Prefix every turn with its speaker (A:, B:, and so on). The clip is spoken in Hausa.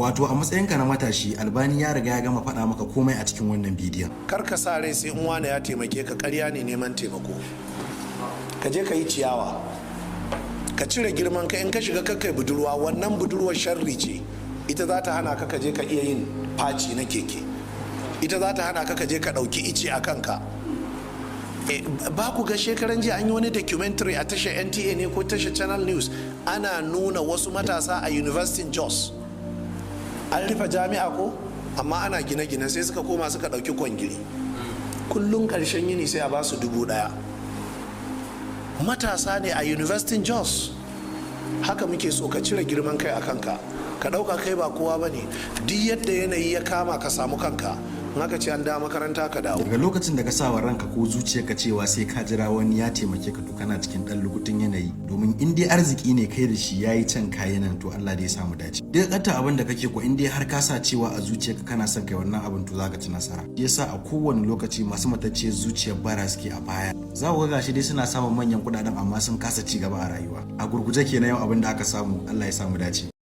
A: wato a matsayinka na matashi albani ya riga ya gama faɗa maka komai a cikin wannan bidiyon.
B: Kar ka sa rai sai in wani ya taimake ka, ƙarya ne neman taimako. Ka je ka yi ciyawa, ka cire girman ka. In ka shiga kakkai budurwa, wannan budurwar sharri ce, ita za ta hana ka je ka iya yin faci na keke, ita za ta hana ka je ka ɗauki ice a kanka. Ba ku ga shekaran jiya an yi wani documentary a tashar NTA ne ko tashar Channel News, ana nuna wasu matasa a University Jos, an rufe jami'a ko amma ana gine-gine, sai suka koma suka ɗauki kwangiri, kullum ƙarshen yini sai a ba su 1,000. Matasa ne a University Jos. Haka muke so, ka cire girman kai a kanka, ka ɗauka kai ba kowa ba ne. Duk yadda yanayi ya kama ka samu kanka, haka ce an da makaranta ka dawo.
A: Daga lokacin da ka sa wa ranka ko zuciyarka cewa sai ka jira wani ya taimake ka, to kana cikin dan lukutun yanayi, domin in dai arziki ne kai da shi yayi can kayi nan, to Allah da ya samu dace. Duk kanta abin da kake ko in dai har ka sa cewa a zuciyarka kana son kai wannan abin, to zaka ci nasara. Shi yasa a kowane lokaci masu matacciyar zuciyar bara suke a baya. Za ku ga gashi dai suna samun manyan kudaden amma sun kasa ci gaba a rayuwa. A gurguje kenan yau abin da aka samu, Allah ya samu dace.